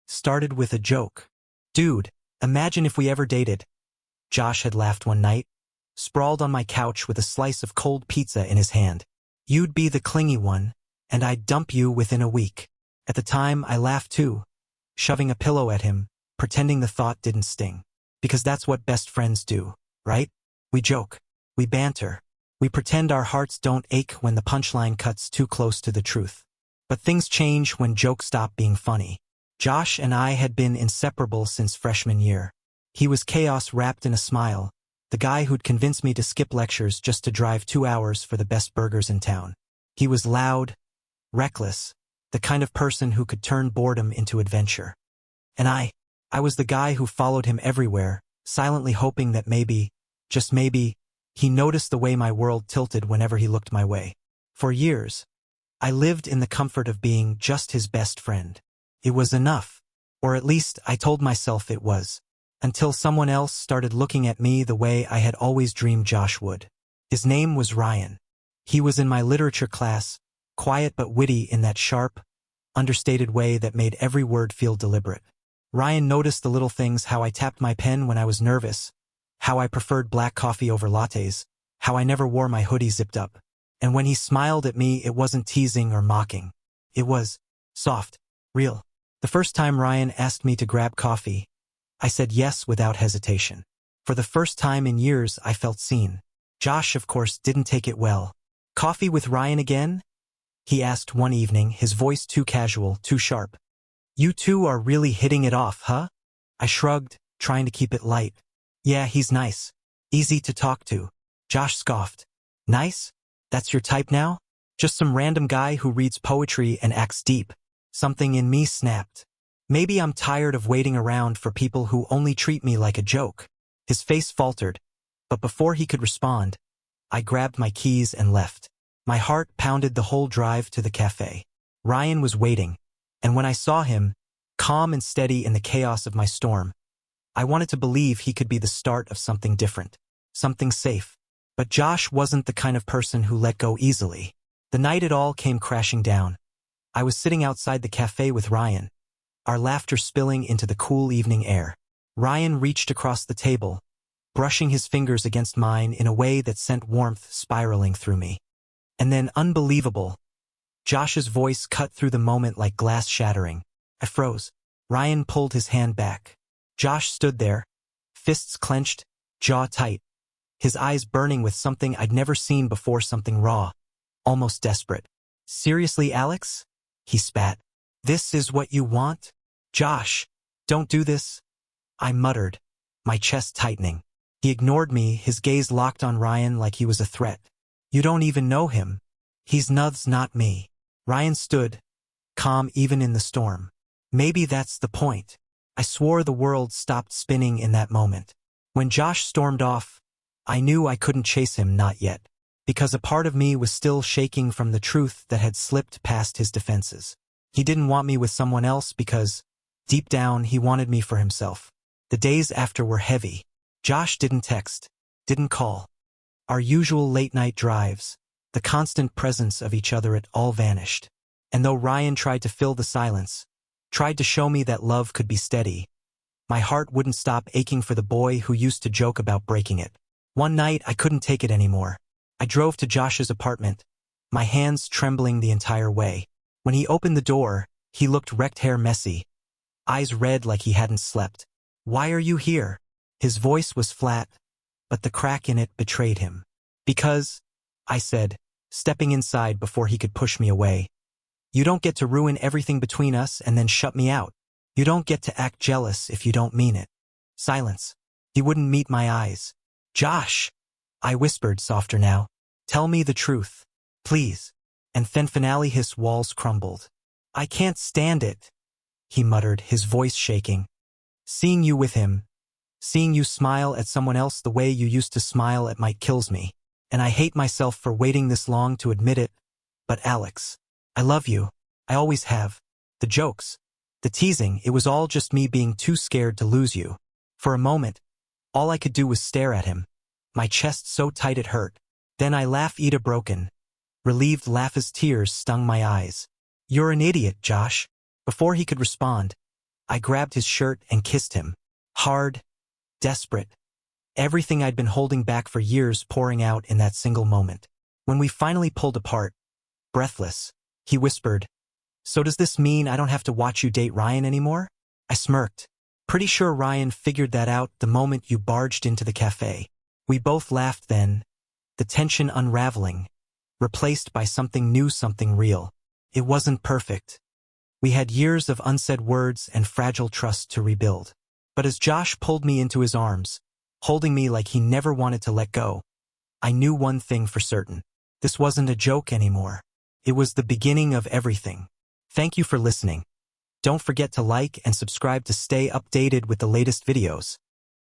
started with a joke. Dude, imagine if we ever dated. Josh had laughed one night, sprawled on my couch with a slice of cold pizza in his hand. You'd be the clingy one, and I'd dump you within a week. At the time, I laughed too, shoving a pillow at him, pretending the thought didn't sting. Because that's what best friends do, right? We joke. We banter. We pretend our hearts don't ache when the punchline cuts too close to the truth. But things change when jokes stop being funny. Josh and I had been inseparable since freshman year. He was chaos wrapped in a smile, the guy who'd convince me to skip lectures just to drive 2 hours for the best burgers in town. He was loud, reckless, the kind of person who could turn boredom into adventure. And I was the guy who followed him everywhere, silently hoping that maybe, just maybe, he noticed the way my world tilted whenever he looked my way. For years, I lived in the comfort of being just his best friend. It was enough, or at least I told myself it was, until someone else started looking at me the way I had always dreamed Josh would. His name was Ryan. He was in my literature class, quiet but witty in that sharp, understated way that made every word feel deliberate. Ryan noticed the little things, how I tapped my pen when I was nervous, how I preferred black coffee over lattes, how I never wore my hoodie zipped up. And when he smiled at me, it wasn't teasing or mocking. It was soft, real. The first time Ryan asked me to grab coffee, I said yes without hesitation. For the first time in years, I felt seen. Josh, of course, didn't take it well. Coffee with Ryan again? He asked one evening, his voice too casual, too sharp. You two are really hitting it off, huh? I shrugged, trying to keep it light. Yeah, he's nice. Easy to talk to. Josh scoffed. Nice? That's your type now? Just some random guy who reads poetry and acts deep. Something in me snapped. Maybe I'm tired of waiting around for people who only treat me like a joke. His face faltered, but before he could respond, I grabbed my keys and left. My heart pounded the whole drive to the cafe. Ryan was waiting, and when I saw him, calm and steady in the chaos of my storm, I wanted to believe he could be the start of something different, something safe. But Josh wasn't the kind of person who let go easily. The night it all came crashing down. I was sitting outside the cafe with Ryan, our laughter spilling into the cool evening air. Ryan reached across the table, brushing his fingers against mine in a way that sent warmth spiraling through me. And then, unbelievable, Josh's voice cut through the moment like glass shattering. I froze. Ryan pulled his hand back. Josh stood there, fists clenched, jaw tight, his eyes burning with something I'd never seen before, something raw, almost desperate. Seriously, Alex? He spat. This is what you want? Josh, don't do this. I muttered, my chest tightening. He ignored me, his gaze locked on Ryan like he was a threat. You don't even know him. He's nuts, not me. Ryan stood, calm even in the storm. Maybe that's the point. I swore the world stopped spinning in that moment. When Josh stormed off, I knew I couldn't chase him, not yet, because a part of me was still shaking from the truth that had slipped past his defenses. He didn't want me with someone else because, deep down, he wanted me for himself. The days after were heavy. Josh didn't text, didn't call. Our usual late-night drives, the constant presence of each other, it all vanished. And though Ryan tried to fill the silence, tried to show me that love could be steady, my heart wouldn't stop aching for the boy who used to joke about breaking it. One night, I couldn't take it anymore. I drove to Josh's apartment, my hands trembling the entire way. When he opened the door, he looked wrecked, hair messy, eyes red like he hadn't slept. Why are you here? His voice was flat, but the crack in it betrayed him. Because, I said, stepping inside before he could push me away. You don't get to ruin everything between us and then shut me out. You don't get to act jealous if you don't mean it. Silence. He wouldn't meet my eyes. Josh, I whispered, softer now. Tell me the truth, please. And then finale, his walls crumbled. I can't stand it, he muttered, his voice shaking. Seeing you with him, seeing you smile at someone else the way you used to smile at Mike kills me. And I hate myself for waiting this long to admit it. But Alex, I love you. I always have. The jokes, the teasing, it was all just me being too scared to lose you. For a moment, all I could do was stare at him, my chest so tight it hurt. Then I laughed, Ida broken, relieved laugh as tears stung my eyes. You're an idiot, Josh. Before he could respond, I grabbed his shirt and kissed him. Hard, desperate. Everything I'd been holding back for years pouring out in that single moment. When we finally pulled apart, breathless, he whispered, "So does this mean I don't have to watch you date Ryan anymore?" I smirked. "Pretty sure Ryan figured that out the moment you barged into the cafe." We both laughed then, the tension unraveling, replaced by something new, something real. It wasn't perfect. We had years of unsaid words and fragile trust to rebuild. But as Josh pulled me into his arms, holding me like he never wanted to let go, I knew one thing for certain. This wasn't a joke anymore. It was the beginning of everything. Thank you for listening. Don't forget to like and subscribe to stay updated with the latest videos.